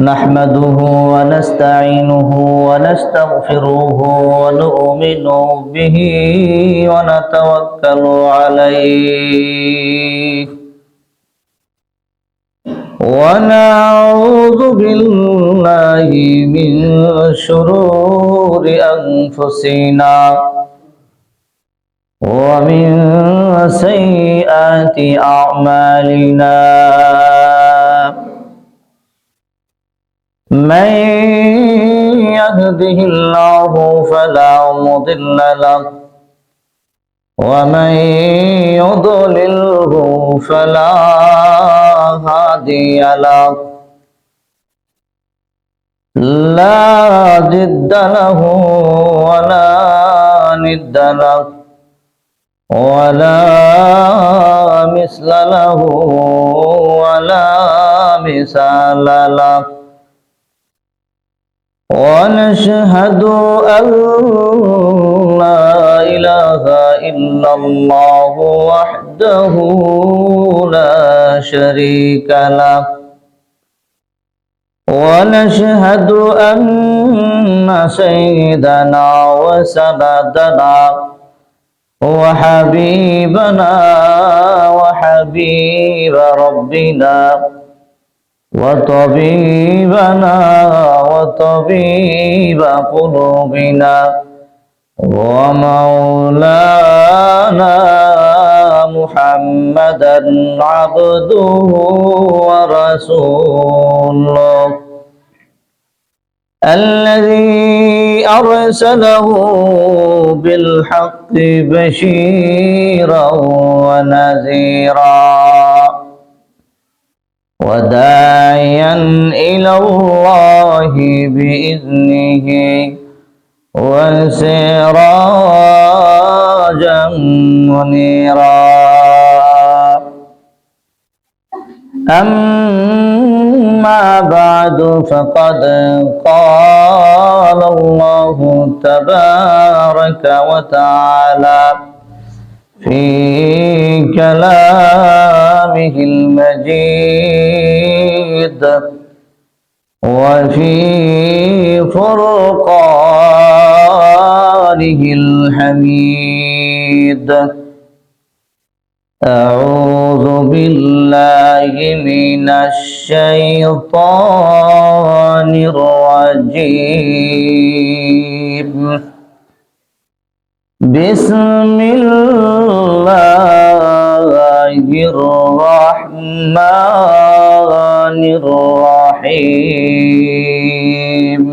نحمده ونستعينه ونستغفره ونؤمن به ونتوكل عليه ونعوذ بالله من شرور أنفسنا ومن سيئات أعمالنا من يهده الله فلا مضل له ومن يضلله فلا هادي له لا ضد له ولا ند له ولا مثل له ولا مثال له ونشهد أن لا إله إلا الله وحده لا شريك له ونشهد أن سيدنا وسندنا وحبيبنا وحبيب ربنا وطبيبنا وطبيب قلوبنا ومولانا محمدا عبده ورسوله الذي أرسله بالحق بشيرا ونذيرا وداعيا إلى الله بإذنه وسراجا منيرا أما بعد فقد قال الله تبارك وتعالى في كلامه المجيد وفي فرقانه الحميد أعوذ بالله من الشيطان الرجيم بسم الله الرحمن الرحيم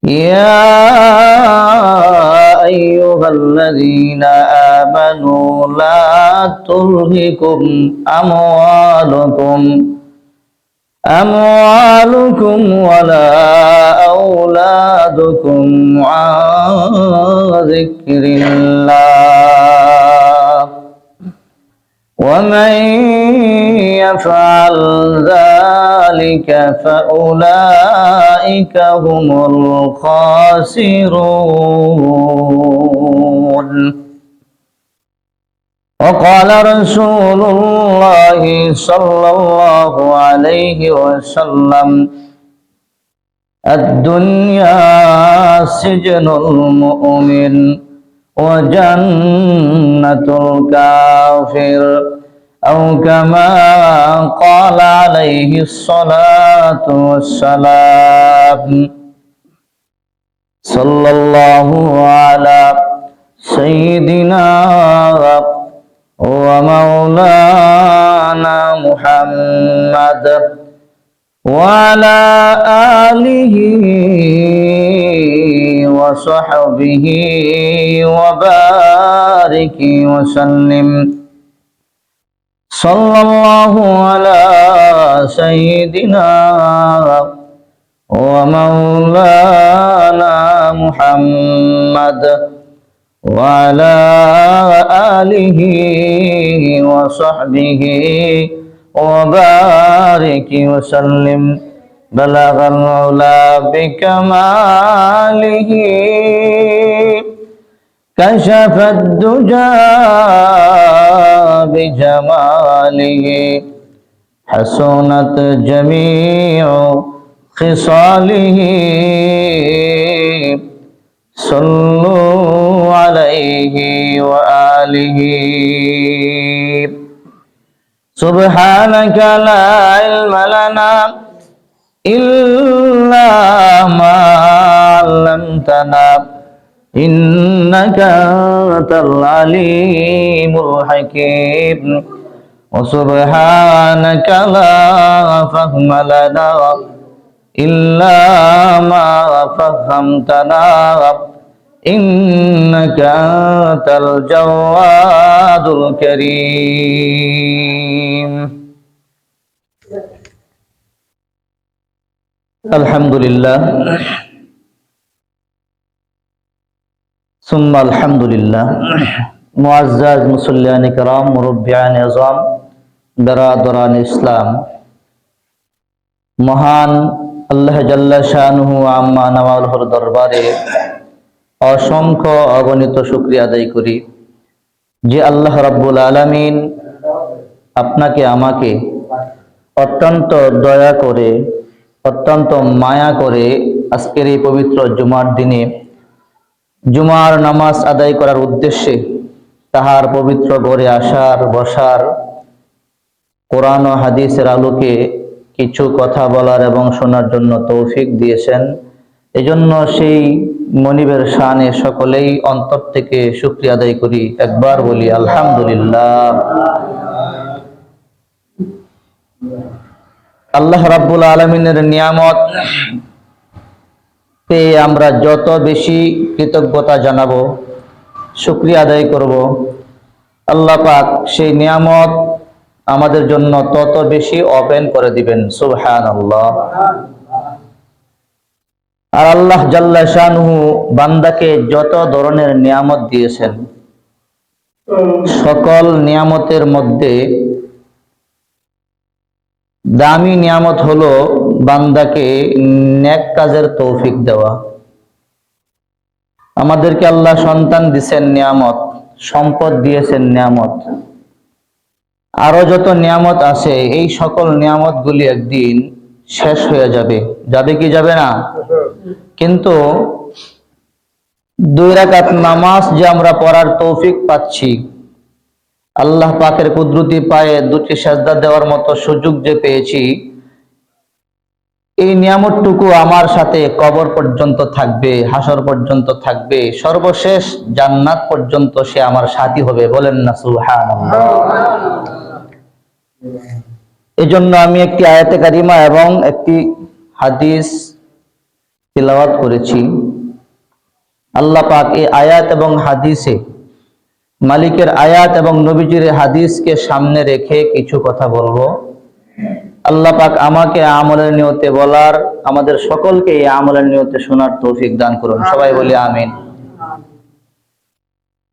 يا أيها الذين آمنوا لا تلهكم أموالكم ولا أولادكم عن ذكر الله ومن يفعل ذلك فأولئك هم الخاسرون وقال رسول الله صلى الله عليه وسلم الدنيا سجن المؤمن وجنة الكافر أو كما قال عليه الصلاة والسلام صلى الله على سيدنا ومولانا محمد وعلى آله وصحبه وبارك وسلم صلى الله على سيدنا ومولانا محمد وعلى آله وصحبه وبارك وسلم بلغ العلا بكماله كشف الدجى بجماله حسنت جميع خصاله صلوا عليه وآله سبحانك لا علم لنا إلا ما علمتنا إنك أنت العليم الحكيم وسبحانك لا فهم لنا إلا ما فهمتنا إنك أنت الجواد الكريم الحمد لله ثم الحمد لله মুআজ্জাজ মুসল্লিয়ান কিরাম মুরব্বিয়ান আযম বিরাদরান ইসলাম মহান আল্লাহ জাল্লা শানুহু আম্মা নওয়ালুর দরবারে অসংখ্য অগণিত শুকরিয়া আদায় করি যে আল্লাহ রাব্বুল আলামিন আপনাকে আমাকে অত্যন্ত দয়া করে অত্যন্ত মায়া করে আজকের এই পবিত্র জুমার দিনে জুমার নামাজ আদায় করার উদ্দেশ্যে তাহার পবিত্র ঘরে আসার বসার কোরআন ও হাদিসের আলোকে কিছু কথা বলার এবং শোনার জন্য তৌফিক দিয়েছেন। এজন্য সেই মনিবের শানে সকলেই অন্তর থেকে শুকরিয়া আদায় করি। একবার বলি আলহামদুলিল্লাহ। আল্লাহ রাব্বুল আলামিনের নিয়ামত পেয়ে আমরা যত বেশি কৃতজ্ঞতা জানাবো, শুকরিয়া আদায় করব, আল্লাহ পাক সেই নিয়ামত আমাদের জন্য তত বেশি ওপেন করে দিবেন। সুবহানাল্লাহ। আর আল্লাহ জাল্লা শানুহু বান্দাকে যত ধরনের নিয়ামত দিয়েছেন, সকল নিয়ামতের মধ্যে দামি নিয়ামত হলো বান্দাকে নেক কাজের তৌফিক দেওয়া। আমাদেরকে আল্লাহ সন্তান দিয়েছেন নিয়ামত, সম্পদ দিয়েছেন নিয়ামত, আরো যত নিয়ামত আছে, এই সকল নিয়ামত গুলি একদিন শেষ হয়ে যাবে। যাবে কি যাবে না? কিন্তু 2 রাকাত নামাজ যে আমরা পড়ার তৌফিক পাচ্ছি, আল্লাহ পাকের কুদরতি পায়ে 2টি সেজদা দেওয়ার মতো সুযোগ যে পেয়েছি, এই নিয়ামতটুকু আমার সাথে কবর পর্যন্ত থাকবে, হাসর পর্যন্ত থাকবে, সর্বশেষ জান্নাত পর্যন্ত সে আমার সাথী হবে। বলেন না সুবহানাল্লাহ। এজন্য আমি একটি আয়াতে কারিমা এবং একটি হাদিস তিলাওয়াত করেছি। আল্লাহ পাক এই আয়াত এবং হাদিসে, মালিকের আয়াত এবং নবীজির হাদিসকে সামনে রেখে কিছু কথা বলবো। আল্লাহ পাক আমাকে আমলের নিয়তে বলার, আমাদের সকলকে এই আমলের নিয়তে শোনার তৌফিক দান করুন। সবাই বলি আমিন।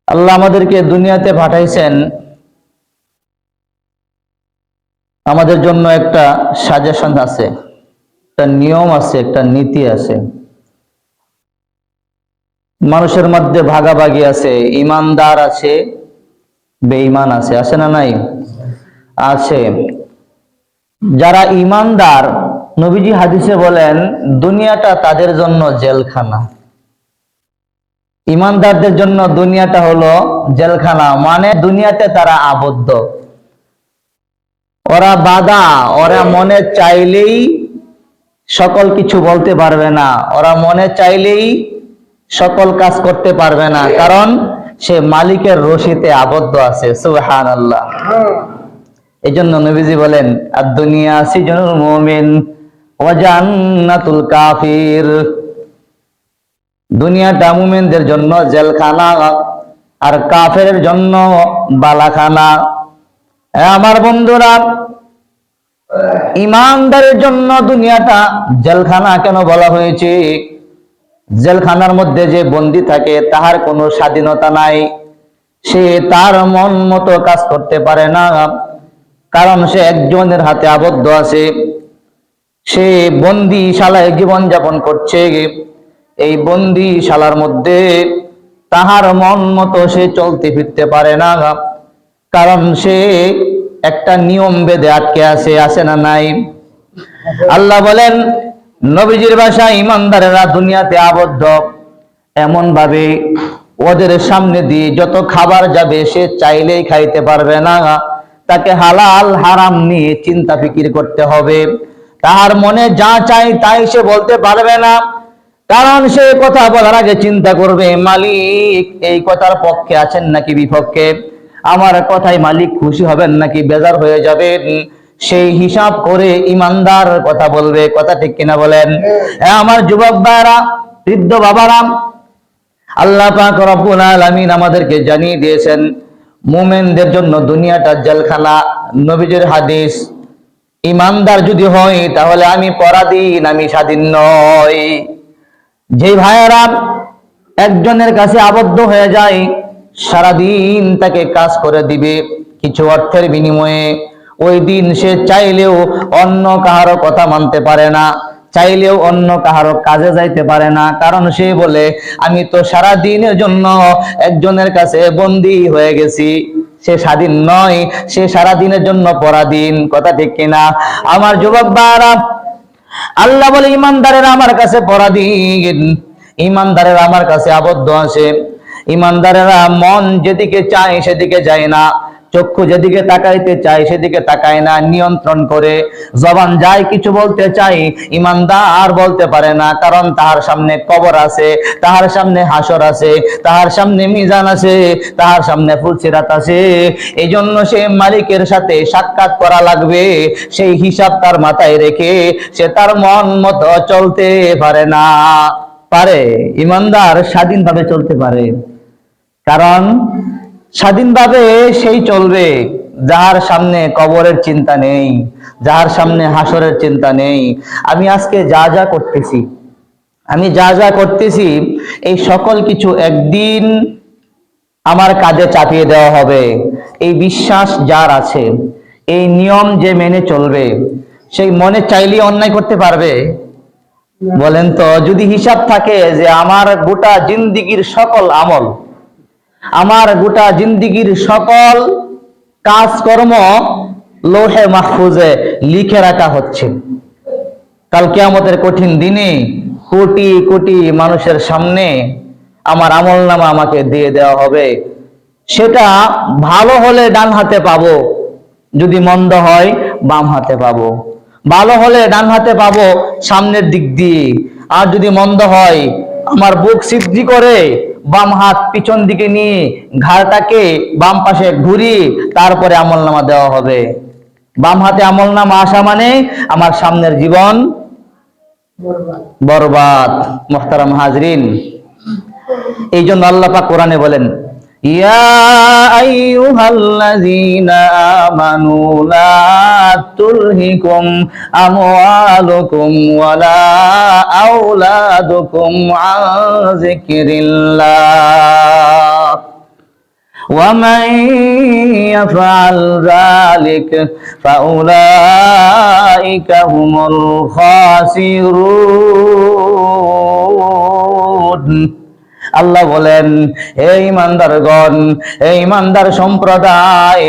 আল্লাহ আমাদেরকে দুনিয়াতে পাঠাইছেন, আমাদের জন্য একটা সাজেশন আছে, একটা নিয়ম আছে, একটা নীতি আছে। মানুষের মধ্যে ভাগাভাগি আছে, ইমানদার আছে, বেঈমান আছে, আছে না নাই? আছে। যারা ইমানদার, নবীজি হাদিসে বলেন দুনিয়াটা তাদের জন্য জেলখানা। ইমানদারদের জন্য দুনিয়াটা হলো জেলখানা, মানে দুনিয়াতে তারা আবদ্ধ, ওরা বাঁধা, ওরা মনে চাইলেই সকল কিছু বলতে পারবে না, ওরা মনে চাইলেই সকল কাজ করতে পারবে না, কারণ সে মালিকের রশিতে আবদ্ধ আছে। সুবহানাল্লাহ। এজন্য নবীজি বলেন আদ-দুনিয়া সিজনুল মুমিন ওয়া জান্নাতুল কাফির। দুনিয়াটা মুমিনদের জন্য জেলখানা আর কাফেরের জন্য বালাখানা। আমার বন্ধুরা, ইমানদারের জন্য দুনিয়াটা জেলখানা কেন বলা হয়েছে? জেলখানার মধ্যে যে বন্দী থাকে তাহার কোনো স্বাধীনতা নাই, সে তার মন মতো কাজ করতে পারে না, কারণ সে একজনের হাতে আবদ্ধ আছে। সে বন্দীশালায় জীবন যাপন করছে, এই বন্দীশালার মধ্যে তাহার মন মতো সে চলতে ফিরতে পারে না, কারণ সে একটা নিয়ম বেঁধে আটকে আছে না নাই? আল্লাহ বলেন নবীজির ভাষায় ইমানদারেরা দুনিয়াতে আবদ্ধ এমন ভাবে ওদের সামনে দিয়ে যত খাবার যাবে সে চাইলেই খাইতে পারবে না, তাকে হালাল হারাম নিয়ে চিন্তা ফিকির করতে হবে। তার মনে যা চাই তাই সে বলতে পারবে না, কারণ সে কথা বলার আগে চিন্তা করবে মালিক এই কথার পক্ষে আছেন নাকি বিপক্ষে, আমার কথায় মালিক খুশি হবেন নাকি বেজার হয়ে যাবেন, সেই হিসাব করে ইমানদার কথা বলবে। কথা ঠিক কিনা বলেন? আমার যুবক ভাইরা, বৃদ্ধ বাবারা, আল্লাহ পাক রব্বুল আলামিন আমাদেরকে জানিয়ে দিয়েছেন মুমিনদের জন্য দুনিয়াটা জেলখানা। নবীজির হাদিস, ইমানদার যদি হয় তাহলে আমি পরাধীন, আমি স্বাধীন নই। যে ভাইয়েরা একজনের কাছে আবদ্ধ হয়ে যায়, সারাদিন তাকে কাজ করে দিবে কিছু অর্থের বিনিময়ে, ওই দিন সে চাইলেও অন্য কাহারো কথা মানতে পারে না, চাইলেও অন্য কাহারো কাজে যাইতে পারে না, কারণ সে বলে আমি তো সারা দিনের জন্য একজনের কাছে বন্দী হয়ে গেছি। সে স্বাধীন নয়, সে সারা দিনের জন্য পরাধীন। কথা ঠিক কিনা? আমার যুবক ভাইরা, আল্লাহ বলে ইমানদারেরা আমার কাছে পরাধীন, ইমানদারেরা আমার কাছে আবদ্ধ আছে। ইমানদারেরা মন যেদিকে চায় সেদিকে যায় না, চক্ষু যেদিকে তাকাইতে চায় সেদিকে তাকায় না, নিয়ন্ত্রণ করে। জবান যায় কিছু বলতে চাই, ইমানদার বলতে পারে না, কারণ তাহার সামনে কবর আছে, তাহার সামনে হাসর আছে, তাহার সামনে মিজান আছে, তাহার সামনে ফুলসিরাত আছে। এই জন্য সে মালিকের সাথে সাক্ষাৎ করা লাগবে, সেই হিসাব তার মাথায় রেখে সে তার মন মতো চলতে পারে না। পারে ইমানদার স্বাধীনভাবে চলতে পারে, কারণ স্বাধীনভাবে সেই চলবে যার সামনে কবরের চিন্তা নেই, যার সামনে হাসরের চিন্তা নেই। আমি আজকে যা যা করতেছি, আমি যা যা করতেছি, এই সকল কিছু একদিন আমার কাঁধে চাপিয়ে দেওয়া হবে। এই বিশ্বাস যার আছে, এই নিয়ম যে মেনে চলবে, সেই মনে চাইলে অন্যায় করতে পারবে? বলেন তো, যদি হিসাব থাকে যে আমার গোটা জিন্দিগির সকল আমল, আমার গোটা জিন্দিগির সকল কাজকর্ম লৌহে মাহফুজে লিখে রাখা হচ্ছে, কাল কিয়ামতের কঠিন দিনে কোটি কোটি মানুষের সামনে আমার আমলনামা আমাকে দিয়ে দেওয়া হবে। সেটা ভালো হলে ডান হাতে পাবো, যদি মন্দ হয় বাম হাতে পাবো। ভালো হলে ডান হাতে পাবো সামনের দিক দিয়ে, আর যদি মন্দ হয় আমার বুক সিদ্ধি করে বাম হাত পিছন দিকে নিয়ে ঘাড়টাকে বাম পাশে ঘুরিয়ে তারপরে আমলনামা দেওয়া হবে। বাম হাতে আমলনামা আসা মানে আমার সামনের জীবন বরবাদ। মুহতারাম হাজরিন, এই জন্য আল্লাহ পাক কোরআনে বলেন, ইয়া আইয়ুহাল্লাযীনা আমানু লা তুলহিকুম আমওয়ালুকুম ওয়ালা আওলাদুকুম আন যিকরিল্লাহ ওয়া মান ইয়াফআল যালিকা ফাউলাইকা হুমুল খাসিরুন। আল্লাহ বলেন, হে ঈমানদারগণ, হে ঈমানদার সম্প্রদায়,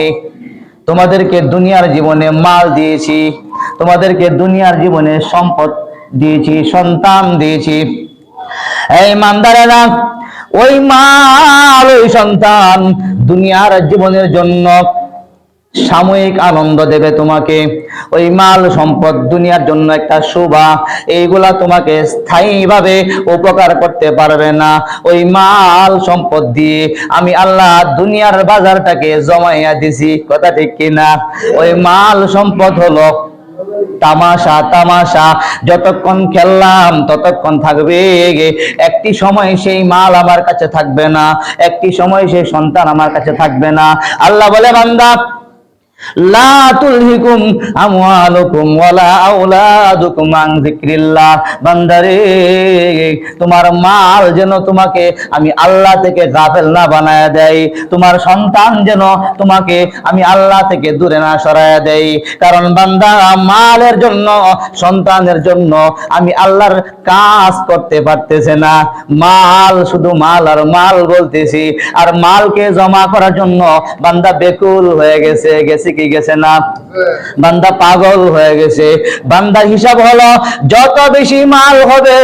তোমাদেরকে দুনিয়ার জীবনে মাল দিয়েছি, তোমাদেরকে দুনিয়ার জীবনে সম্পদ দিয়েছি, সন্তান দিয়েছি। হে ঈমানদারেরা, ওই মাল, ওই সন্তান দুনিয়ার জীবনের জন্য সাময়িক আনন্দ দেবে তোমাকে। ওই মাল সম্পদ দুনিয়ার জন্য একটা শোভা, এইগুলা তোমাকে স্থায়ীভাবে উপকার করতে পারবে না। ওই মাল সম্পদ দিয়ে আমি আল্লাহ দুনিয়ার বাজারটাকে জমাইয়া দিছি। কথা ঠিক কিনা? ওই মাল সম্পদ হলো তামাশা, তামাশা। যতক্ষণ খেললাম ততক্ষণ থাকবে, একটি সময় সেই মাল আমার কাছে থাকবে না, একটি সময় সেই সন্তান আমার কাছে থাকবে না। আল্লাহ বলে, বান্দা, লা তুলহিকুম আমওয়ালুকুম ওয়ালা আওলাদুকুম আন যিকরিল্লাহ। বান্দারে, তোমার মাল যেন তোমাকে আমি আল্লাহ থেকে গাফেল না বানায়া দেয়, তোমার সন্তান যেন তোমাকে আমি আল্লাহ থেকে দূরে না সরায়া দেয়। কারণ বান্দা, মালের জন্য, সন্তানের জন্য আমি আল্লাহর কাজ করতে পারতেছে না। মাল, শুধু মাল আর মাল বলতেছি, আর মালকে জমা করার জন্য বান্দা বেকুল হয়ে গেছে থেকে গেছে না? বান্দা পাগল হয়ে গেছে। বান্দার হিসাব হলো যত বেশি মাল হবে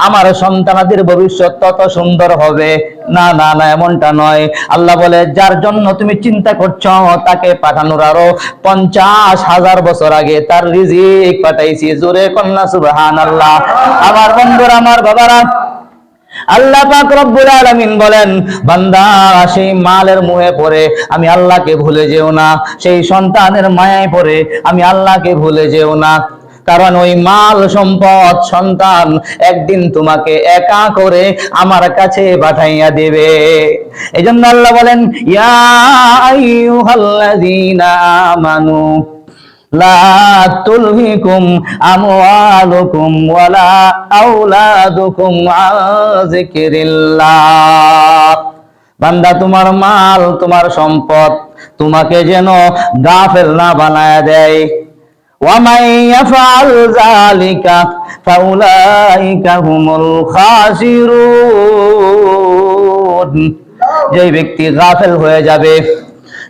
আমার সন্তানাদের ভবিষ্যৎ তত সুন্দর হবে। না না না, এমনটা নয়। আল্লাহ বলে যার জন্য তুমি চিন্তা করছো তাকে পাঠানোর আরো 50,000 বছর আগে তার রিজিক পাঠাইছি। জোরে কন্যা সুবহানাল্লাহ। আমার বন্ধুরা, আমার বাবারা, আল্লাহ পাক রব্বুল আলামিন বলেন, বান্দা সেই মালের মোহে পড়ে আমি আল্লাহকে ভুলে যেও না, সেই সন্তানের মায়ায় পড়ে আমি আল্লাহকে ভুলে যেও না। কারণ ওই মাল সম্পদ সন্তান একদিন তোমাকে একা করে আমার কাছে পাঠাইয়া দেবে। এজন্য আল্লাহ বলেন, ইয়া আইয়ুহাল্লাযীনা আমানু লা তুলহিকুম আমওয়ালুকুম ওয়ালা আওলাদুকুম আন যিকরিল্লাহ। বান্দা, তোমার মাল, তোমার সম্পদ তোমাকে যেন গাফেল না বানায় দেয়। ওয়া মান ইয়াফআল যালিকা ফাউলাইকা হুমুল খাসিরুন। যে ব্যক্তি গাফেল হয়ে যাবে,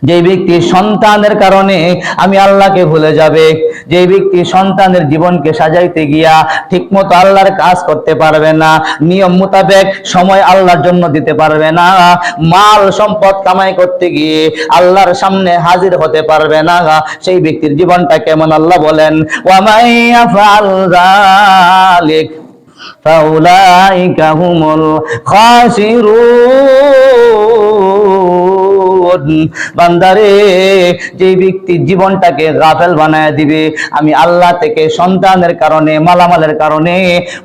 যে ব্যক্তি সন্তানের কারণে আমি আল্লাহকে ভুলে যাবে, যে ব্যক্তি সন্তানের জীবনকে সাজাইতে গিয়া ঠিকমতো আল্লাহর কাজ করতে পারবে না, নিয়ম মোতাবেক সময় আল্লাহর জন্য দিতে পারবে না, মাল সম্পদ কামাই করতে গিয়ে আল্লাহর সামনে হাজির হতে পারবে না, সেই ব্যক্তির জীবনটা কেমন আল্লাহ বলেন, ওয়া মান ইয়াফআল যালিক ফাউলাইকা হুমুল খাসিরুন। বান্দারে, যে ব্যক্তি জীবনটাকে গাফেল বানায় দিবে আমি আল্লাহ থেকে সন্তানের কারণে, মালামালের কারণে,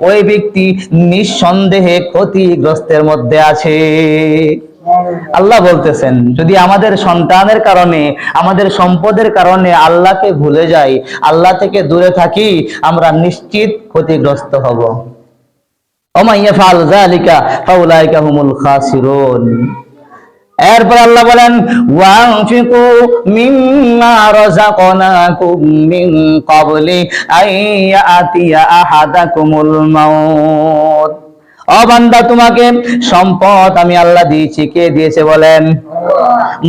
ওই ব্যক্তি নিঃসন্দেহে ক্ষতিগ্রস্তের মধ্যে আছে। আল্লাহ বলতেছেন, যদি আমাদের সন্তানের কারণে, আমাদের সম্পদের কারণে আল্লাহকে ভুলে যাই, আল্লাহ থেকে দূরে থাকি, আমরা নিশ্চিত ক্ষতিগ্রস্ত হব। ওয়া মান ইয়াফআল যালিকা ফাউলাইকা হুমুল খাসিরুন। এরপর আল্লাহ বলেন, ওয়ানফিকু মিম্মা রাযাকনাকুম মিন ক্বাবলি আইয়াতিয়া আহাদাকুমুল মাউত। ও বান্দা, তোমাকে সম্পদ আমি আল্লাহ দিয়েছি। কে দিয়েছে বলেন?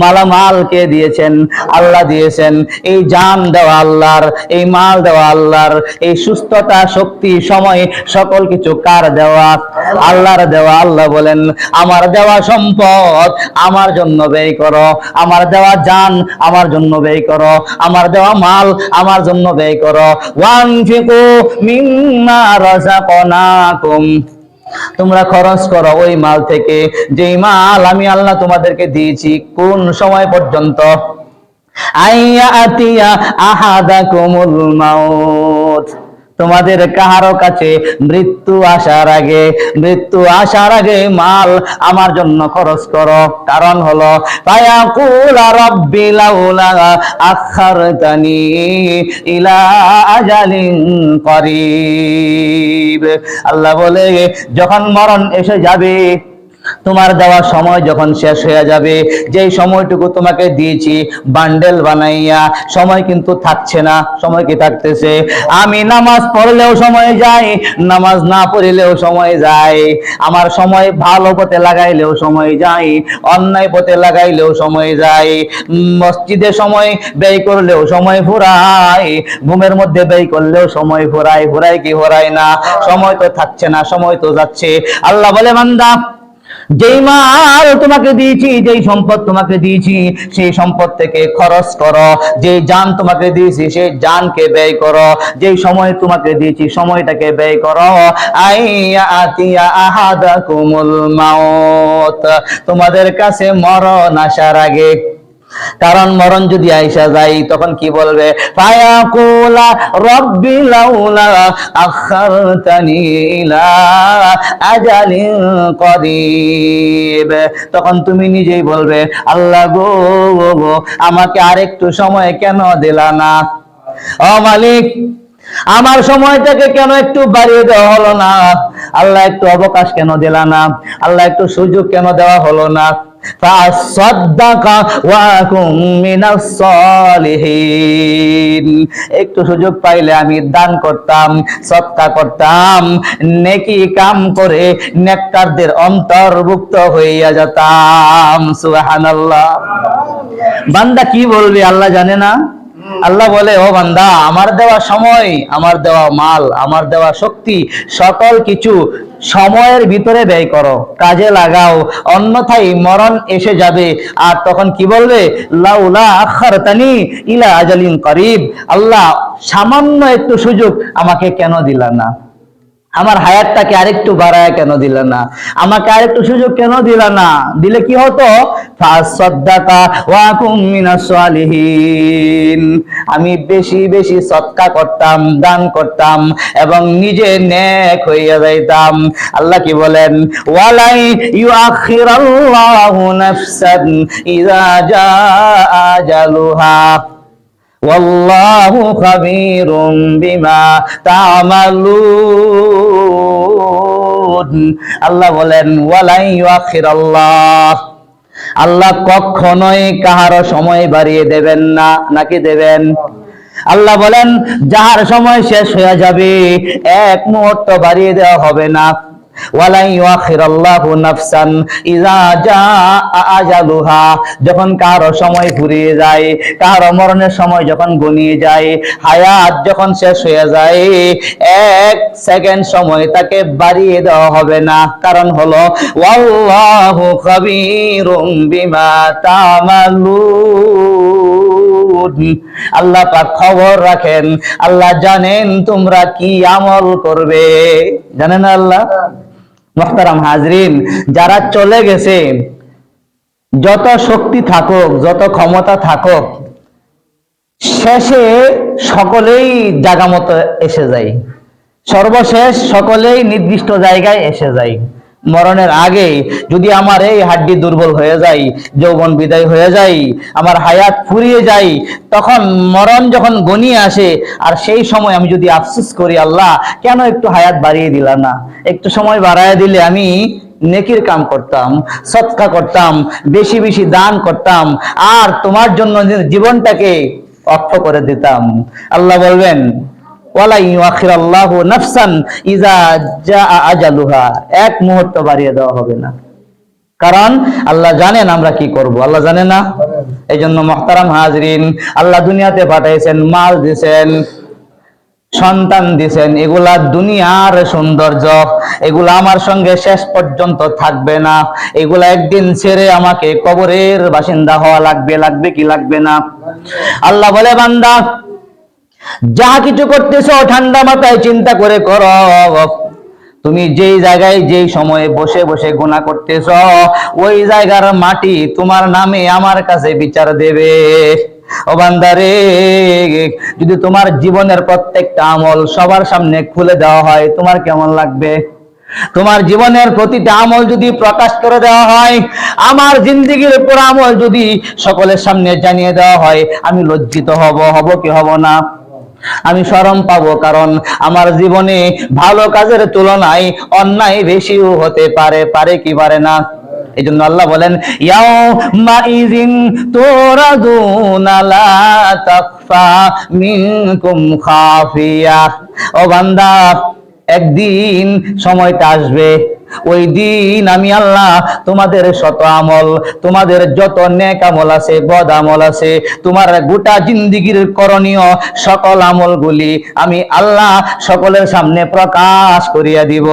মালামাল কে দিয়েছেন? আল্লাহ দিয়েছেন। এই জান দেওয়া আল্লাহর, এই মাল দেওয়া আল্লাহর, এই সুস্থতা, শক্তি, সময়, সকল কিছু কার দেওয়া? আল্লাহর দেওয়া। আল্লাহ বলেন, আমার দেওয়া সম্পদ আমার জন্য ব্যয় করো, আমার দেওয়া জান আমার জন্য ব্যয় করো, আমার দেওয়া মাল আমার জন্য ব্যয় করো। ওয়ানফিকু মিম্মা রাযাকনাকুম, তোমরা খরচ করো ওই মাল থেকে যেই মাল আমি আল্লাহ তোমাদেরকে দিয়েছি। কোন সময় পর্যন্ত? আইয়াতিয়া আহাদাকুমুল মাউত, তোমাদের কাহারো কাছে মৃত্যু আসার আগে, মৃত্যু আসার আগে মাল আমার জন্য খরচ করো। কারণ হলো ফায়াকুলা রাব্বি লাউলা আখারতানি ইলা আজালিন করিব। আল্লাহ বলে, যখন মরণ এসে যাবে, তোমার দেওয়া সময় যখন শেষ হয়ে যাবে, যেই সময়টুকু তোমাকে দিয়েছি বান্ডেল বানাইয়া, সময় কিন্তু থাকছে না। সময় কি থাকতেছে? আমি নামাজ পড়লেও সময় যায়, নামাজ না পড়লেও সময় যায়, আমার সময় ভালো পথে লাগাইলেও সময় যায়, অন্যায় পথে লাগাইলেও সময় যায়, মসজিদে সময় ব্যয় করলেও সময় ফুরায়, ঘুমের মধ্যে ব্যয় করলেও সময় ফুরায়। ফুরায় কি ফুরায় না? সময় তো থাকছে না, সময় তো যাচ্ছে। আল্লাহ বলে, বান্দা, যেই মাল তোমাকে দিয়েছি, যেই সম্পদ তোমাকে দিয়েছি, সেই সম্পদ থেকে খরচ করো। যেই জান তোমাকে দিয়েছি, সেই জানকে ব্যয় করো। যেই সময় তোমাকে দিয়েছি, সময়টাকে ব্যয় করো। আইয়াতিয়া আহাদাকুমুল মাউত, তোমাদের কাছে মরণ আসার আগে। কারণ মরণ যদি আইসা যায় তখন কি বলবে? ফায়াকুলা রাব্বি লাউলা আখারতানি ইলা আজালিন করিব। তখন তুমি নিজেই বলবে, আল্লাহ গো, আমাকে আরেকটু সময় কেন দিলা না? ও মালিক, আমার সময়টাকে কেন একটু বাড়িয়ে দেওয়া হলো না? আল্লাহ একটু অবকাশ কেন দিলা না? আল্লাহ একটু সুযোগ কেন দেওয়া হলো না? একটু সুযোগ পাইলে আমি দান করতাম, সদকা করতাম, নেকি কাম করে নেককারদের অন্তর্ভুক্ত হইয়া যেতাম। সুবহানাল্লাহ। বান্দা কি বলবে আল্লাহ জানে না? আল্লাহ বলে, ও বান্দা, আমার দেওয়া সময়, আমার দেওয়া মাল, আমার দেওয়া শক্তি, সকল কিছু সময়ের ভিতরে ব্যয় করো, কাজে লাগাও, অন্যথায় মরণ এসে যাবে। আর তখন কি বলবে? লাউলা আখারতানি ইলা আজালিন করিব, আল্লাহ সামান্য একটু সুযোগ আমাকে কেন দিলা না, আমার হায়াতটাকে আরেকটু বাড়ায় কেন দিলা না, আমাকে আরেকটু সুযোগ কেন দিলা না, দিলে কি হতো? ফাসাদদাকা ওয়া কুম মিনাস সালিহিন, আমি বেশি বেশি সদকা করতাম, দান করতাম এবং নিজে নেক হইয়া যাইতাম। আল্লাহ কি বলেন? ওয়ালাই ইউআখিরাল্লাহু নাফসান ইযা জাআ আজালুহা ওয়াল্লাহু খাবীরুম বিমা তা'মালুন। আল্লাহ বলেন, ওয়ালাই ইউআখিরাল্লাহ, আল্লাহ কখনোই কাহারো সময় বাড়িয়ে দেবেন না। নাকি দেবেন? আল্লাহ বলেন, যাহার সময় শেষ হয়ে যাবে এক মুহূর্ত বাড়িয়ে দেওয়া হবে না। ওয়ালা ইউআখিরাল্লাহু নাফসান ইযা জাআ আজালুহা, যখন কারো সময় ফুরিয়ে যায়, কারো মরণের সময় যখন গনিয়ে যায়, হায়াত যখন শেষ হয়ে যায়, এক সেকেন্ড সময় তাকে বাড়িয়ে দেওয়া হবে না। কারণ হলো ওয়াল্লাহু খাবীরুম বিমা তা'মালুন, আল্লাহ পাক খবর রাখেন, আল্লাহ জানেন তোমরা কি আমল করবে। জানেন আল্লাহ? মুহতারাম হাজরিন, যারা চলে গেছে, যত শক্তি থাকুক, যত ক্ষমতা থাকুক, শেষে সকলেই জায়গা মতো এসে যায়, সর্বশেষ সকলেই নির্দিষ্ট জায়গায় এসে যায়। মরণের আগে যদি আমার এই হাড্ডি দুর্বল হয়ে যায়, যৌবন বিদায় হয়ে যায়, আমার হায়াত ফুরিয়ে যায়, তখন মরণ যখন গনিয়ে আসে, আর সেই সময় আমি যদি আফসোস করি, আল্লাহ কেন একটু হায়াত বাড়িয়ে দিলা না, একটু সময় বাড়ায় দিলে আমি নেকির কাম করতাম, সদকা করতাম, বেশি বেশি দান করতাম, আর তোমার জন্য জীবনটাকে অর্থ করে দিতাম। আল্লাহ বলবেন, ওয়ালা ইউআখিরাল্লাহু নাফসান ইযা জাআ আজালুহা, এক মুহূর্ত বাড়িয়ে দেওয়া হবে না। কারণ আল্লাহ জানেন আমরা কি করব, আল্লাহ জানে না? এই জন্য মুহতারাম হাজরিন, আল্লাহ দুনিয়াতে পাঠাইছেন, মাল দিয়েছেন, সন্তান দিয়েছেন, এগুলা দুনিয়ার সৌন্দর্য, এগুলা আমার সঙ্গে শেষ পর্যন্ত থাকবে না, এগুলা একদিন ছেড়ে আমাকে কবরের বাসিন্দা হওয়া লাগবে। লাগবে কি লাগবে না? আল্লাহ বলে, বান্দা যা কিছু করতেছো ঠান্ডা মাথায় চিন্তা করে করো। তুমি যেই জায়গায় যেই সময়ে বসে বসে গুনাহ করতেছো, ওই জায়গার মাটি তোমার নামে আমার কাছে বিচার দেবে। ও বান্দারে, যদি তোমার জীবনের প্রত্যেকটা আমল সবার সামনে খুলে দেওয়া হয়, তোমার কেমন লাগবে? তোমার জীবনের প্রতিটা আমল যদি প্রকাশ করে দেওয়া হয়, আমার জিন্দেগির পুরো আমল যদি সকলের সামনে জানিয়ে দেওয়া হয়, আমি লজ্জিত হব কি হব না? আমি শরম পাবো, কারণ আমার জীবনে ভালো কাজের তুলনায় অন্যায় বেশিও হতে পারে। পারে কি পারে না? এই জন্য আল্লাহ বলেন, ইয়াউমা ইযিন তুরাদুনা লা তাখফা মিনকুম খাফিয়া। ও বান্দা, একদিন সময়টা আসবে, ওই দিন আমি আল্লাহ তোমাদের শত আমল, তোমাদের যত নেক আমল আছে, বদ আমল আছে, তোমার গোটা জিন্দেগির করণীয় সকল আমলগুলি আমি আল্লাহ সকলের সামনে প্রকাশ করিয়া দিব।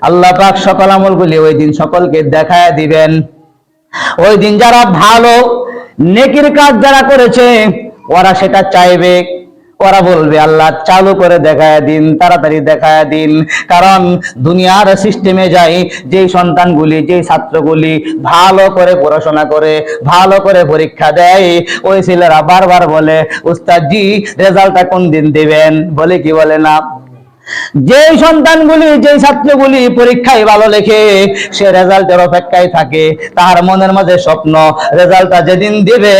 আল্লাহ পাক সকল আমলগুলি ওই দিন সকলকে দেখায় দিবেন। ওই দিন যারা ভালো নেকির কাজ যারা করেছে, ওরা সেটা চাইবে, ওরা বলবে, আল্লাহ চালু করে দেখায় দিন, তাড়াতাড়ি দেখায় দিন। কারণ দুনিয়ার সিস্টেমে যাই, যেই সন্তানগুলি, যেই ছাত্রগুলি ভালো করে পড়াশোনা করে, ভালো করে পরীক্ষা দেয়, ওই ছেলেরা বারবার বলে, উস্তাদ জি রেজাল্টটা কোন দিন দিবেন? বলে কি বলে না? যেই সন্তানগুলি, যেই ছাত্রগুলি পরীক্ষায় ভালো লেখে, সে রেজাল্টের অপেক্ষায় থাকে, তার মনের মাঝে স্বপ্ন, রেজাল্টটা যেদিন দিবে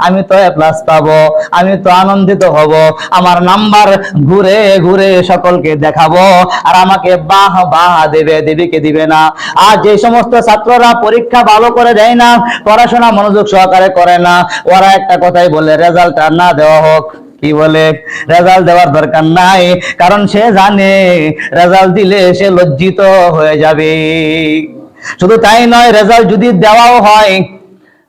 আমি তো এ প্লাস পাবো, আমি তো আনন্দিত হব, আমার নাম্বার ঘুরে ঘুরে সকলকে দেখাবো, আর আমাকে বাহ বাহ দেবে। দেবে কে দিবে না? আর যে সমস্ত ছাত্ররা পরীক্ষা ভালো করে দেয় না, পড়াশোনা মনোযোগ সহকারে করে না, ওরা একটা কথাই বলে, রেজাল্ট আর না দেওয়া হোক। কি বলে? রেজাল্ট দেওয়ার দরকার নাই, কারণ সে জানে রেজাল্ট দিলে সে লজ্জিত হয়ে যাবে। শুধু তাই নয়, রেজাল্ট যদি দেওয়াও হয়,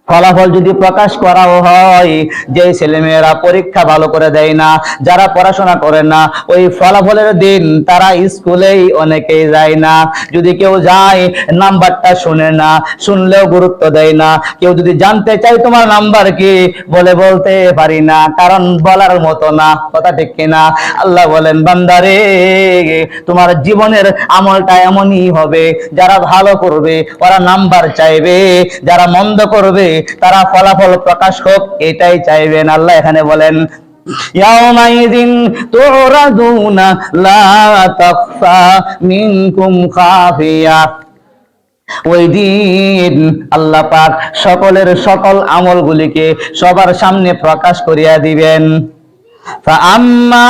ফলাফল যদি প্রকাশ করাও হয়, যে ছেলেমেয়েরা পরীক্ষা ভালো করে দেয় না, যারা পড়াশোনা করে না, ওই ফলাফলের দিন তারা স্কুলেই অনেকেই যায় না। যদি কেউ যায় নাম্বারটা শুনে না, শুনলেও গুরুত্ব দেয় না। কেউ যদি জানতে চায় তোমার নাম্বার কি, বলতে পারি না, কারণ বলার মতো না। কথা ঠিক কিনা? আল্লাহ বলেন, বান্দারে তোমার জীবনের আমলটা এমনই হবে, যারা ভালো করবে ওরা নাম্বার চাইবে, যারা মন্দ করবে তারা ফলাফল প্রকাশ হোক এটাই চাইবেন। আল্লাহ এখানে বলেন, ইয়াউমাইযিন তুরাদুনা লা তাখফা মিনকুম খাফিয়া। ওই দিন আল্লাহ পাক সকলের সকল আমলগুলিকে সবার সামনে প্রকাশ করিয়া দিবেন। ফাআম্মা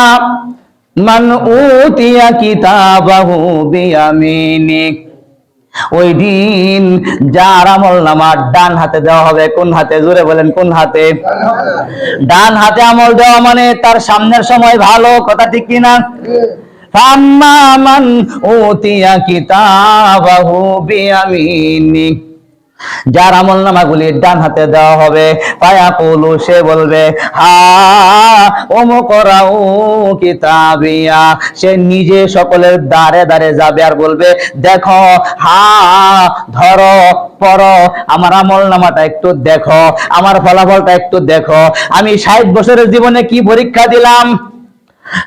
মান উতিয়া কিতাবাহু বিয়ামিনিক। ওই দিন যার আমল নামা ডান হাতে দেওয়া হবে। কোন হাতে? জোরে বলেন, কোন হাতে? ডান হাতে আমল দেওয়া মানে তার সামনের সময় ভালো। কথা ঠিক কিনা? ফাম্মা মান উতিয়া কিতাবাহু বিয়ামিনিক। যার আমল নামাগুলি ডান হাতে দেওয়া হবে, ফায়াকুলু, সে বলবে, হা উমকরাউ কিতাবিয়া। সে নিজে সকলের দ্বারে দ্বারে যাবে আর বলবে, দেখো, হা ধরো, পড়ো, আমার আমল নামাটা একটু দেখো, আমার ফলাফলটা একটু দেখো। আমি 60 বছরের জীবনে কি পরীক্ষা দিলাম,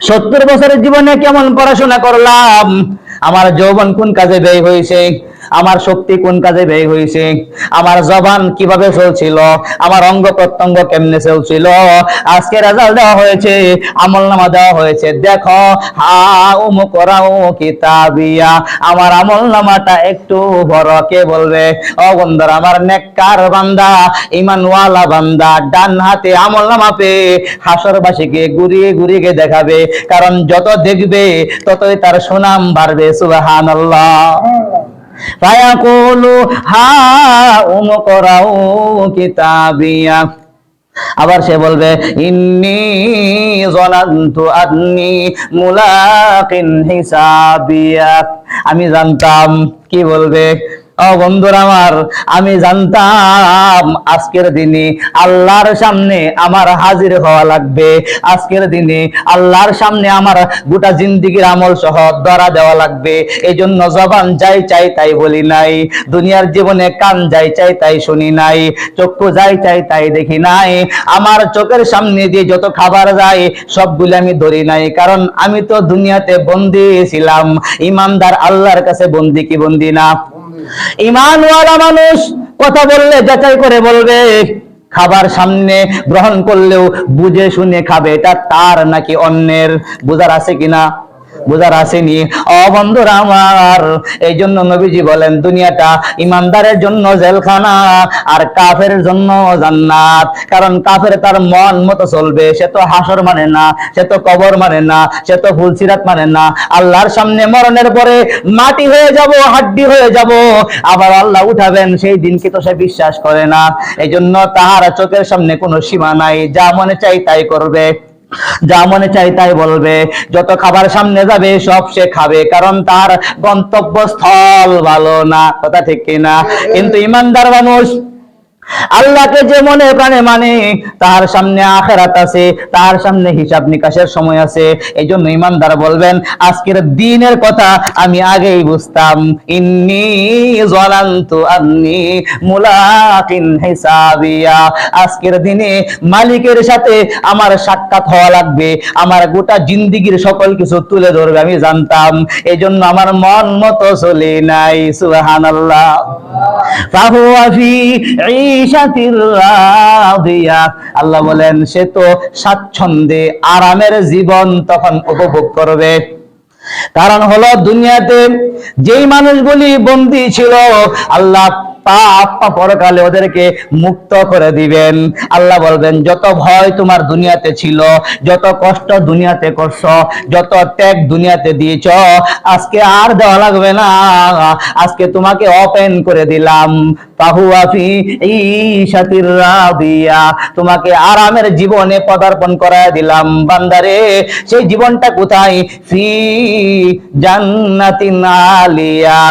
70 বছরের জীবনে কেমন পড়াশোনা করলাম, আমার যৌবন কোন কাজে ব্যয় হয়েছে, আমার শক্তি কোন কাজে ব্যয় হয়েছে, আমার জবান কিভাবে চলছিল, আমার অঙ্গ প্রত্যঙ্গ কেমনে চলছিল। আজকে রেজাল্ট দেওয়া হয়েছে, আমলনামা দেওয়া হয়েছে, দেখো, হা উমকরাউ কিতাবিয়া, আমার আমলনামাটা একটু বড়। কে বলবে? ও বন্ধুরা, আমার নেককার বান্দা, ঈমানওয়ালা বান্দা ডান হাতে আমলনামা পেয়ে হাসরবাসীকে ঘুরিয়ে ঘুরিয়ে দেখাবে, কারণ যত দেখবে ততই তার সুনাম বাড়বে। সুবহানাল্লাহ। ফায়াকুলু হা উমকরাউ কিতাবিয়া। আবার সে বলবে, ইন্নী যানানতু আন্নী মুলাকিন হিসাবিয়া। আমি জানতাম। কি বলবে? ও বন্ধুরা আমার, আমি জানতাম আজকের দিনে আল্লাহর সামনে আমার হাজির হওয়া লাগবে, আজকের দিনে আল্লাহর সামনে আমার গোটা জিন্দেগীর আমল সহ ধরা দেওয়া লাগবে। এই জন্য জবান যাই চাই তাই বলি নাই, দুনিয়ার জীবনে কান যাই চাই তাই শুনি নাই, চক্ষু যাই চাই তাই দেখি নাই, আমার চোখের সামনে দিয়ে যত খাবার যায় সবগুলো আমি ধরি নাই, কারণ আমি তো দুনিয়াতে বন্দী ছিলাম। ইমানদার আল্লাহর কাছে বন্দী কি বন্দী না? ঈমানওয়ালা মানুষ কথা বললে যাচাই করে বলবে, খাবার সামনে গ্রহণ করলেও বুঝে শুনে খাবে, এটা তার নাকি অন্যের। বুঝার আছে কিনা? বুঝার আসেনি? ও বন্ধুরা আমার, এই জন্য নবীজি বলেন, দুনিয়াটা ইমানদারের জন্য জেলখানা আর কাফের জন্য জান্নাত। কারণ কাফের তার মন মতো চলবে, সে তো হাসর মানে না, সে তো কবর মানে না, সে তো ফুলসিরাত মানে না। আল্লাহর সামনে মরণের পরে মাটি হয়ে যাব, হাড্ডি হয়ে যাব, আবার আল্লাহ উঠাবেন, সেই দিনকে তো সে বিশ্বাস করে না। এই জন্য তাহার চোখের সামনে কোনো সীমা নাই, যা মনে চাই তাই করবে, যা মনে চাই তাই বলবে, যত খাবার সামনে যাবে সব সে খাবে, কারণ তার গন্তব্যস্থল ভালো না। কথা ঠিক কিনা? কিন্তু ইমানদার মানুষ আল্লাহকে যে মনে প্রাণে মানে, তার সামনে আখিরাত আছে, তার সামনে হিসাব নিকাশের সময় আছে। এই জন্য ইমানদার বলবেন, আজকের দিনের কথা আমি আগেই বুঝতাম, ইন্নী যানানতু আন্নী মুলাকিন হিসাবিয়া। আজকের দিনে মালিকের সাথে আমার সাক্ষাৎ হওয়া লাগবে, আমার গোটা জিন্দেগীর সকল কিছু তুলে ধরবে, আমি জানতাম। এই জন্য আমার মন মতো চলে নাই। সুবহানাল্লাহ। ফাহুয়া ফি ঈশাতির রাদিয়া। আল্লাহ বলেন, সে তো স্বাচ্ছন্দ্যে আরামের জীবন তখন উপভোগ করবে। কারণ হলো, দুনিয়াতে যেই মানুষগুলি বন্দী ছিল, আল্লাহ পরকালে ওদেরকে মুক্ত করে দিবেন। আল্লাহ বলবেন, যত ভয় তোমার দুনিয়াতে ছিল, যত কষ্ট দুনিয়াতে করছো, যত ত্যাগ দুনিয়াতে দিয়েছ, আজকে আর দেওয়া লাগবে না, আজকে তোমাকে ওপেন করে দিলাম। ফাহুয়া ফি ঈশাতির রাদিয়া, তোমাকে আরামের জীবনে পদার্পণ করায় দিলাম। বান্দারে, সেই জীবনটা কোথায়? ফি জান্নাতিন আলিয়া।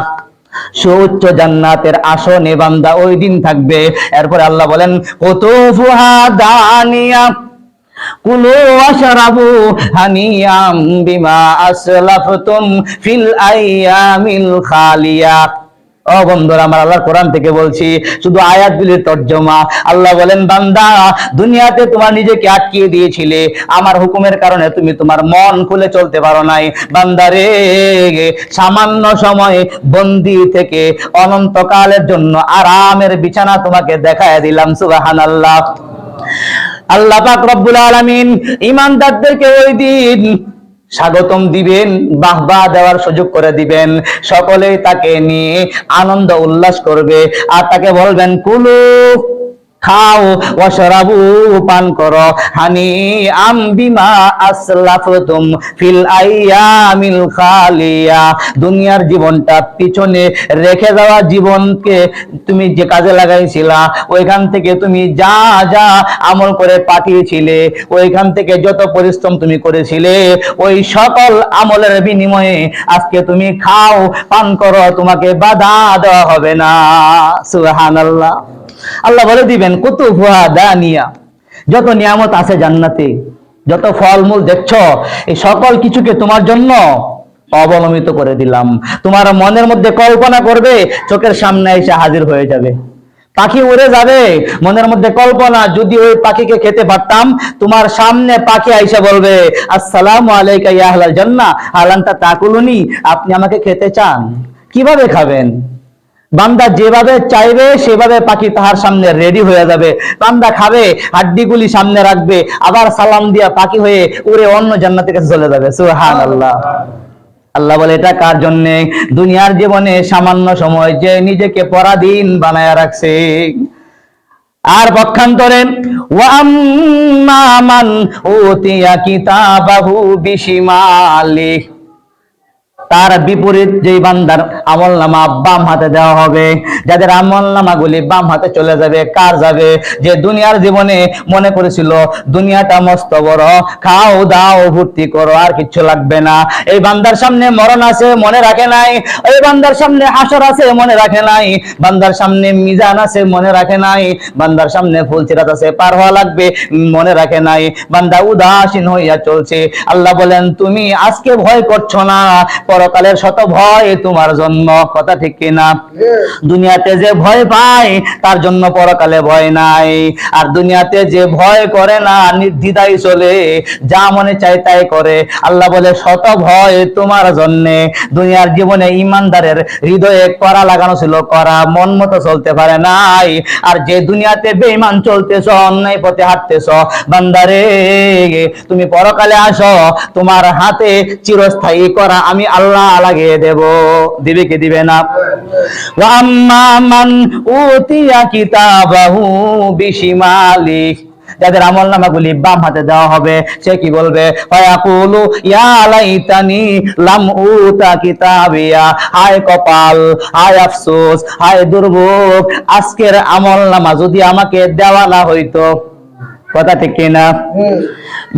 সুউচ্চ জান্নাতের আসনে বান্দা ওই দিন থাকবে। এরপরে আল্লাহ বলেন কুতুফুহা দানিয়া কুলু ওয়াশরাবু হানিয়াম বিমা আসলাফতুম ফিল আইয়ামিল খালিয়া। ও বন্ধুরা আমার, আল্লাহর কোরআন থেকে বলছি, শুধু আয়াতগুলির তর্জমা। আল্লাহ বলেন বান্দা, দুনিয়াতে তোমার নিজেকে আটকিয়ে দিয়েছিলে, আমার হুকুমের কারণে তুমি তোমার মন খুলে চলতে পারো নাই। বান্দারে, সামান্য সময় বন্দী থেকে অনন্তকালের জন্য আরামের বিছানা তোমাকে দেখায় দিলাম। সুবহানাল্লাহ। আল্লাহ পাক রব্বুল আলামিন ঈমানদারদেরকে ওই দিন স্বাগতম দিবেন, বাহবা দেওয়ার সুযোগ করে দিবেন। সকলেই তাকে নিয়ে আনন্দ উল্লাস করবে আর তাকে বলবেন কুলু, খাও, ওয়াশরাবু, পান করো, হানি আম বিমা আসলাফতুম ফিল আইয়ামিল খালিয়া। দুনিয়ার জীবনটা পিছনে রেখে যাওয়া জীবনকে তুমি যে কাজে লাগাইছিলা, ওইখান থেকে তুমি যা যা আমল করে পাঠিয়েছিলে, ওইখান থেকে যত পরিশ্রম তুমি করেছিলে, ওই সকল আমলের বিনিময়ে আজকে তুমি খাও, পান করো, তোমাকে বাধা দেওয়া হবে না। সুবহানাল্লাহ। আল্লাহ বলে দিবেন কুতুফুহা দানিয়া, যত নিয়ামত আছে জান্নাতে, যত ফলমূল দেখছো, এই সকল কিছুকে তোমার জন্য অবলম্বিত করে দিলাম। তোমার মনের মধ্যে কল্পনা করবে, চোখের সামনে এসে হাজির হয়ে যাবে। পাখি উড়ে যাবে, মনের মধ্যে কল্পনা, যদি ওই পাখিকে খেতে পারতাম। তোমার সামনে পাখি আইসা বলবে আসসালামু আলাইকা ইয়া আহলাল জান্নাহ হাল আনতা তাকুলুনি, আপনি আমাকে খেতে চান? কিভাবে খাবেন? বান্দা যেভাবে চাইবে সেভাবে পাখি তাহার সামনে রেডি হয়ে যাবে। বান্দা খাবে, হাড্ডিগুলি সামনে রাখবে, আবার সালাম দিয়া পাখি হয়ে উড়ে অন্য জান্নাতের কাছে চলে যাবে। সুবহানাল্লাহ। আল্লাহ বলে এটা কার জন্যে? দুনিয়ার জীবনে সামান্য সময় যে নিজেকে পরাধীন বানায়া রাখছে। আর পক্ষান্তরে ওয়া আম্মা মান উতিয়া কিতাবাহু বিশিমালিহি, তার বিপরীত যেই বান্দার আমলনামা বাম হাতে দেওয়া হবে, যাদের আমলনামা গুলি বাম হাতে চলে যাবে, কার যাবে? যে দুনিয়ার জীবনে মনে করেছিল দুনিয়াটা মস্ত বড়, খাও দাও ভর্তি করো, আর কিচ্ছু লাগবে না। এই বান্দার সামনে মরণ আছে, মনে রাখে নাই। এই বান্দার সামনে হাসর আছে, মনে রাখে নাই। বান্দার সামনে মিজান আছে, মনে রাখে নাই। বান্দার সামনে ফুলসিরাত আছে, পার হওয়া লাগবে, মনে রাখে নাই। বান্দা উদাসীন হইয়া চলছে। আল্লাহ বলেন তুমি আজকে ভয় করছো না, পরকালের শত ভয় তোমার জন্য। কথা ঠিক কিনা? দুনিয়াতে যে ভয় পায় তার জন্য পরকালে ভয় নাই। আর দুনিয়াতে যে ভয় করে না, নির্দ্বিধায় চলে, যা মনে চায় তাই করে, আল্লাহ বলে শত ভয় তোমার জন্য। দুনিয়ার জীবনে ইমানদারের হৃদয়ে করা লাগানো ছিল, করা মন মতো চলতে পারে নাই। আর যে দুনিয়াতে বেঈমান চলতেছ, অন্যায় পথে হাঁটতেছ, বান্দারে তুমি পরকালে আসো, তোমার হাতে চিরস্থায়ী করা আমি আল্লাহ লাগিয়ে দেব। দিবে কি দিবে না? ওয়া আম্মা মান উতিয়া কিতাবাহু বিশিমালিহি, যাদের আমলনামাগুলি বাম হাতে দেওয়া হবে, সে কি বলবে? ফায়াকুলু ইয়া লাইতানি লাম উতা কিতাবিয়া, হায় কপাল, হায় আফসোস, হায় দুর্ভোগ, আজকের আমলনামা যদি আমাকে দেওয়া না হইতো। কথা ঠিক কিনা?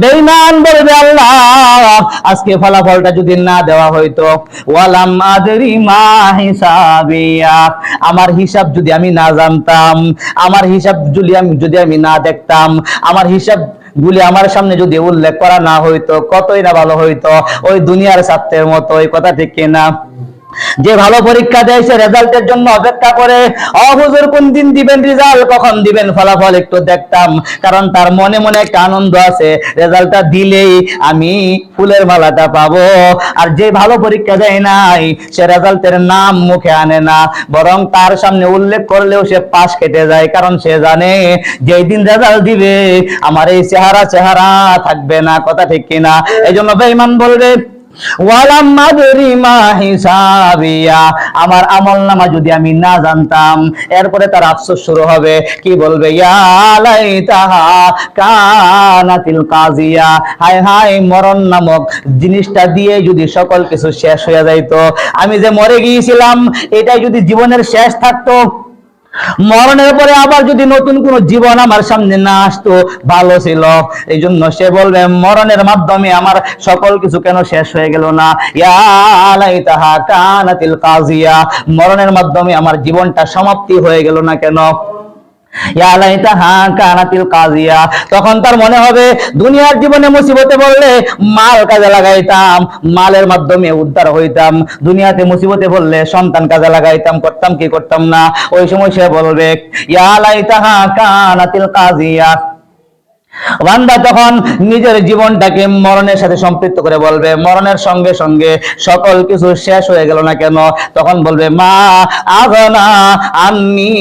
বেঈমান বলবে আল্লাহ আজকে ফলাফলটা যদি না দেওয়া হইতো, ওয়ালাম আদরি মা হিসাবিয়া, আমার হিসাব যদি আমি না জানতাম, আমার হিসাব যদি আমি না দেখতাম, আমার হিসাব গুলি আমার সামনে যদি উল্লেখ করা না হইতো, কতই না ভালো হইতো, ওই দুনিয়ার ছাত্রের মতো। ওই কথা ঠিক কিনা? যে ভালো পরীক্ষা দেয় সে রেজাল্টের জন্য অপেক্ষা করে, হুজুর কোন দিন দিবেন রেজাল্ট, কখন দিবেন ফলাফল একটু দেখতাম। কারণ তার মনে মনে একটা আনন্দ আছে, রেজাল্টটা দিলেই আমি ফুলের মালাটা পাবো। আর যে ভালো পরীক্ষা দেয় নাই সে রেজাল্টের নাম মুখে আনে না, বরং তার সামনে উল্লেখ করলেও সে পাশ কেটে যায়। কারণ সে জানে যেই দিন রেজাল্ট দিবে আমার এই চেহারা থাকবে না। কথা ঠিক কিনা? এই জন্য বেঈমান বলবে ওয়ালাম আদরি মা হিসাবিয়া, আমার আমলনামা যদি আমি না জানতাম। এরপরে তার আফসোস শুরু হবে, কি বলবে? ইয়া লাইতাহা কানাতিল কাজিয়া, হায় হায় মরণ নামক জিনিসটা দিয়ে যদি সকল কিছু শেষ হয়ে যাইতো, আমি যে মরে গিয়েছিলাম এটাই যদি জীবনের শেষ থাকতো, মরণের পরে আবার যদি নতুন কোন জীবন আমার সামনে না আসতো ভালো ছিল। এই জন্য সে বলবে মরণের মাধ্যমে আমার সকল কিছু কেন শেষ হয়ে গেল না। ইয়া লাইতাহা কানাতিল কাজিয়া, মরণের মাধ্যমে আমার জীবনটা সমাপ্তি হয়ে গেল না কেন। ইয়া লাইতাহা কানাতিল কাজিয়া, তখন তার মনে হবে দুনিয়ার জীবনে মুসিবতে পড়লে মাল কাজে লাগাইতাম, মালের মাধ্যমে উদ্ধার হইতাম। দুনিয়াতে মুসিবতে পড়লে সন্তান কাজে লাগাইতাম, করতাম কি করতাম না। ওই সময় সে বলবে ইয়া লাইতাহা কানাতিল কাজিয়া। বান্দা তখন নিজের জীবনটাকে মরণের সাথে সম্পৃক্ত করে বলবে মরণের সঙ্গে সঙ্গে সকল কিছু শেষ হয়ে গেল না কেন। তখন বলবে মা আগনা আন্নি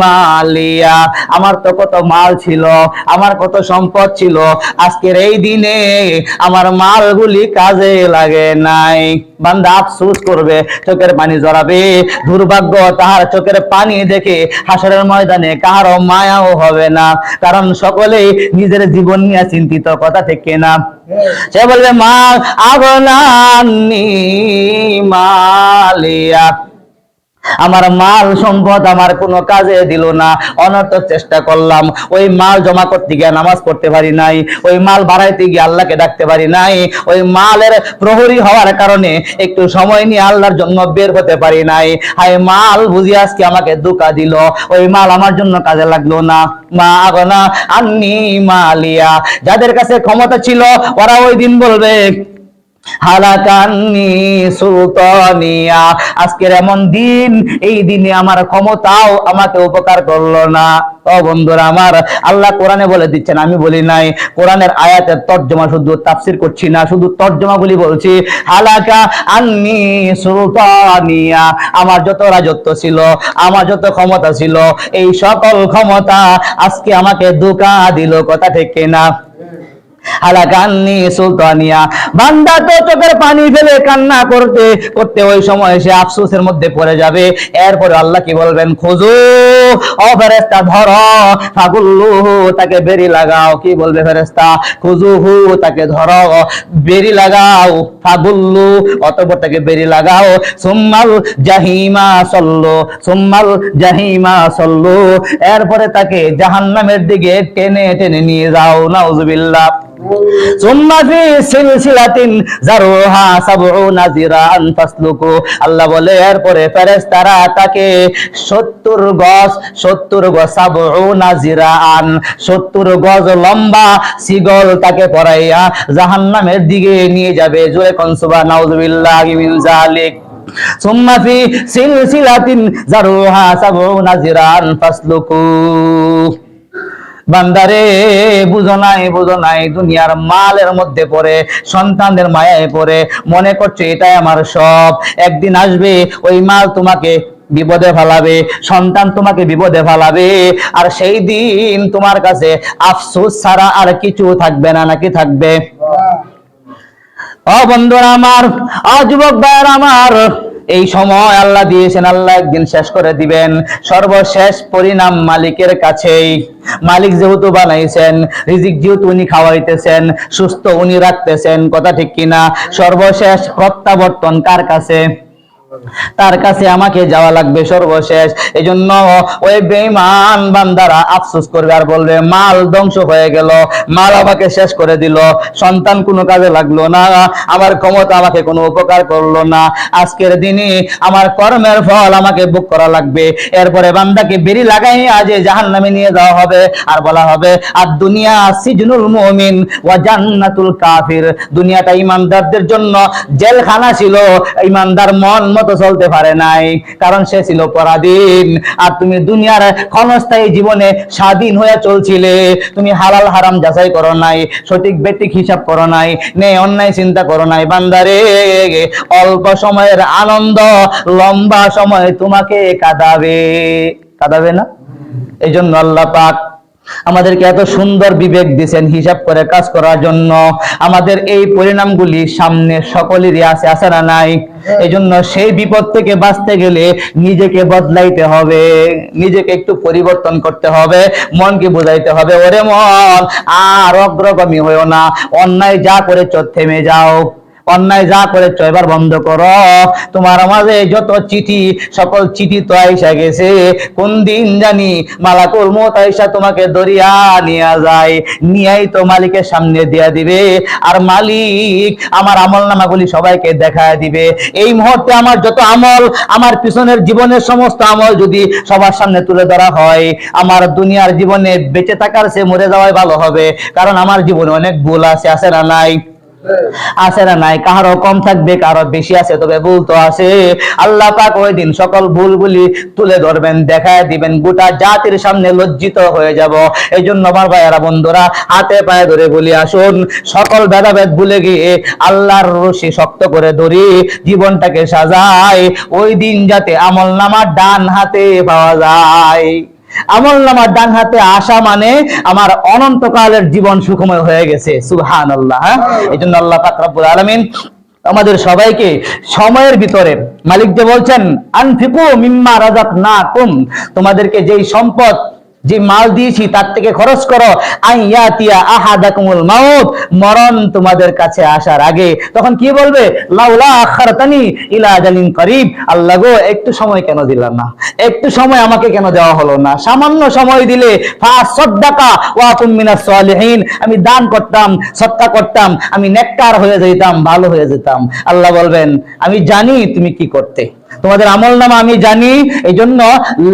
মালিয়া, আমার তো কত মাল ছিল, আমার কত সম্পদ ছিল, আজকের এই দিনে আমার মালগুলি কাজে লাগে নাই। বান্দা আফসোস করবে, চোখের পানি জড়াবে। দুর্ভাগ্য তাহার চোখের পানি দেখে হাসরের ময়দানে কারো মায়াও হবে না, কারণ সকলেই নিজের জীবন নিয়ে চিন্তিত, কথা ঠিক না। সে বলবে মা আগনানি মালিয়া, আমার মাল সম্পদ আমার কোনো কাজে দিল না, অনর্থক চেষ্টা করলাম, ওই মাল জমা করতে গিয়ে নামাজ পড়তে পারি নাই, ওই মাল বাড়াইতে গিয়ে আল্লাহকে ডাকতে পারি নাই, ওই মালের প্রহরী হওয়ার কারণে একটু সময় নিয়ে আল্লাহর জন্য বের হতে পারি নাই। হায় মাল বুঝি আজকে আমাকে ধোঁকা দিল, ওই মাল আমার জন্য কাজে লাগলো না। মা আগনা আন্নি মালিয়া, যাদের কাছে ক্ষমতা ছিল ওরা ওই দিন বলবে হালাকান্নি সুলতানিয়া, আজকের এমন দিন, এই দিনে আমার ক্ষমতাও আমাকে উপকার করলো না। ও বন্ধুরা আমার, আল্লাহ কোরআনে বলে দিচ্ছেন, আমি বলি নাই। কোরআনের আয়াতের তর্জমা শুধু তাফসীর করছি না, শুধু তর্জমাগুলি বলছি। হালাকা আন্নি সুলতানিয়া, আমার যত রাজত্ব ছিল, আমার যত ক্ষমতা ছিল, এই সকল ক্ষমতা আজকে আমাকে ধোঁকা দিল, কথা ঠিক না। হালাকান্নি সুলতানিয়া, বান্দা তো চোখের পানি ফেলে কান্না করতে করতে ওই সময় সে আফসোসের মধ্যে পড়ে যাবে। এরপরে আল্লাহ কি বলবেন, খুজু ও ফেরেশতা ধরো, ফাগুল্লুহু তাকে বেরি লাগাও। কি বলবে ফেরেশতা, খুজুহু তাকে ধরো, বেরি লাগাও, ফাগুল্লু অতঃপর তাকে বেরি লাগাও, সুম্মাল জাহিমা সল্লু, সুম্মাল জাহিমা সল্লু, এরপরে তাকে জাহান্নামের দিকে টেনে টেনে নিয়ে যাও। নাউজুবিল্লাহ। আল্লাহ বলে এরপরে ফেরেশতারা তাকে 70 গজ 70 গজ লম্বা শিকল তাকে পরাইয়া জাহান্নামের দিকে নিয়ে যাবে। জোরে কোন সুবহান নাউযুবিল্লাহি মিন যালিক। সুম্মা ফি সিলসিলাতিন যারুহা 70 যিরাআন ফাসলুকু। বান্দারে বুঝো নাই দুনিয়ার মালের মধ্যে পড়ে, সন্তানদের মায়ায় পড়ে মনে করছো এটাই আমার সব। একদিন আসবে ওই মাল তোমাকে বিপদে ফেলাবে, সন্তান তোমাকে বিপদে ফেলাবে, আর সেই দিন তোমার কাছে আফসোস ছাড়া আর কিছু থাকবে না। নাকি থাকবে? ও বন্ধুরা আমার, যুবক ভাইয়েরা আমার, এই সময় আল্লাহ দিয়েছেন, আল্লাহ একদিন শেষ করে দিবেন। সর্বশেষ পরিণাম মালিকের কাছেই। মালিক যেহেতু বানাইছেন, রিজিক যেহেতু উনি খাওয়াইতেছেন, সুস্থ উনি রাখতেছেন, কথা ঠিক কিনা। সর্বশেষ প্রত্যাবর্তন কার কাছে? তার কাছে আমাকে যাওয়া লাগবে সর্বশেষ। এই জন্য ওই বেঈমান বান্দারা আফসোস করবে আর বলবে মাল ধ্বংস হয়ে গেল, মাল আমাকে শেষ করে দিল, সন্তান কোনো কাজে লাগলো না, আমার ক্ষমতা আমাকে কোনো উপকার করলো না, আজকের দিনে আমার কর্মের ফল আমাকে ভোগ করা লাগবে। এরপরে বান্দাকে বেরি লাগাই আজ জাহান্নামে নিয়ে যাওয়া হবে আর বলা হবে আর দুনিয়া সিজনুল মুমিন ওয়া জান্নাতুল কাফির। দুনিয়াটা ইমানদারদের জন্য জেলখানা ছিল, ইমানদার মন মতো চলতে পারে নাই, কারণ সে ছিল পরাধীন। আর তুমি দুনিয়ার ক্ষণস্থায়ী জীবনে স্বাধীন হয়ে চলছিলে, তুমি হালাল হারাম যাচাই করো নাই, সঠিক বেঠিক হিসাব করো নাই, ন্যায় অন্যায় চিন্তা করো নাই। বান্দারে, অল্প সময়ের আনন্দ লম্বা সময় তোমাকে কাঁদাবে না? এই জন্য আল্লাহ পাক আমাদেরকে এত সুন্দর বিবেক দিয়েছেন হিসাব করে কাজ করার জন্য। আমাদের এই পরিণামগুলি সামনে সকলেরই আছে না নাই? এই জন্য সেই বিপদ থেকে বাঁচতে গেলে নিজেকে বদলাইতে হবে, নিজেকে একটু পরিবর্তন করতে হবে, মনকে বোঝাইতে হবে, ওরে মন আর অগ্রগামী হইও না, অন্যায় যা করেছ থেমে যাও, অন্যায় যা করেছো এবার বন্ধ করো। তোমার মাঝে যত চিঠি, সকল চিঠি তো আইসা গেছে। কোন দিন জানি মালাকুল মউত আইসা তোমাকে দরিয়া নিয়ে যায়, নিয়েই তো মালিকের সামনে দিয়া দিবে। আর মালিক আমার আমল নামাগুলি সবাইকে দেখায় দিবে। এই মুহূর্তে আমার যত আমল, আমার পিছনের জীবনের সমস্ত আমল যদি সবার সামনে তুলে ধরা হয়, আমার দুনিয়ার জীবনে বেঁচে থাকার চেয়ে মরে যাওয়াই ভালো হবে। কারণ আমার জীবনে অনেক ভুল আছে, আছে না নাই? আছে না নাই? কারো কম থাকবে, কারো বেশি আছে, তবে ভুল তো আছে। আল্লাহ পাক ওই দিন সকল ভুলগুলি তুলে ধরবেন, দেখায় দিবেন, গোটা জাতির সামনে লজ্জিত হয়ে যাব। এই জন্য আমার ভাইয়েরা বন্ধুরা, হাতে পায়ে ধরে বলি, আসুন সকল ভেদাভেদ ভুলে গিয়ে আল্লাহর রশি শক্ত করে ধরি, জীবনটাকে সাজাই, ওই দিন যাতে আমল নামার ডান হাতে পাওয়া যায়। আমল নামার ডান হাতে আসা মানে আমার অনন্তকালের জীবন সুখময় হয়ে গেছে। সুবহানাল্লাহ। এই জন্য আল্লাহ পাক রব্বুল আলামিন আমাদের সবাইকে সময়ের ভিতরে, মালিক যে বলছেন আনফিকু মিম্মা রাযাকনাকুম, তোমাদেরকে যেই সম্পদ, যে মাল দিয়েছি তার থেকে খরচ করো। আইয়াতিয়া আহাদাকুমুল মাউত, মরণ তোমাদের কাছে আসার আগে। তখন কি বলবে? লাউলা আখারতানি ইলা আজালিন করিব, আল্লাহ গো একটু সময় কেন দিলাম না, একটু সময় আমাকে কেন দেওয়া হলো না? সামান্য সময় দিলে ফাসাদদাকা ওয়া কুম মিনাস সালিহিন, আমি দান করতাম, সদকা করতাম, আমি নেককার হয়ে যেতাম, ভালো হয়ে যেতাম। আল্লাহ বলবেন আমি জানি তুমি কি করতে, তোমাদের আমল নামা আমি জানি। এই জন্য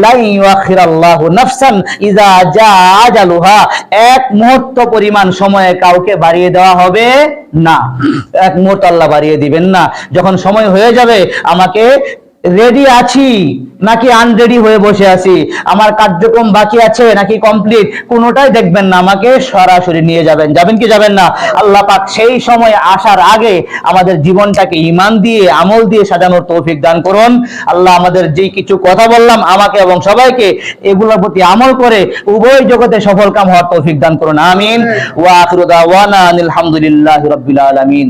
লা ইউআখিরাল্লাহু নাফসান ইযা জাআ আজালুহা, এক মুহূর্ত পরিমাণ সময়ে কাউকে বাড়িয়ে দেওয়া হবে না। এক মুহূর্ত আল্লাহ বাড়িয়ে দিবেন না। যখন সময় হয়ে যাবে, আমাকে রেডি আছি নাকি আনরেডি হয়ে বসে আছি, আমার কার্যক্রম বাকি আছে নাকি কমপ্লিট, কোনোটাই দেখবেন না, আমাকে সরাসরি নিয়ে যাবেন। যাবেন কি যাবেন না? আল্লাহ পাক সেই সময় আসার আগে আমাদের জীবনটাকে ঈমান দিয়ে, আমল দিয়ে সাজানোর তৌফিক দান করুন। আল্লাহ আমাদের যেই কিছু কথা বললাম, আমাকে এবং সবাইকে এগুলোর প্রতি আমল করে উভয় জগতে সফল কাম হওয়ার তৌফিক দান করুন। আমিন। ওয়া আখিরু দাওয়ানা আলহামদুলিল্লাহি রাব্বিল আলামিন।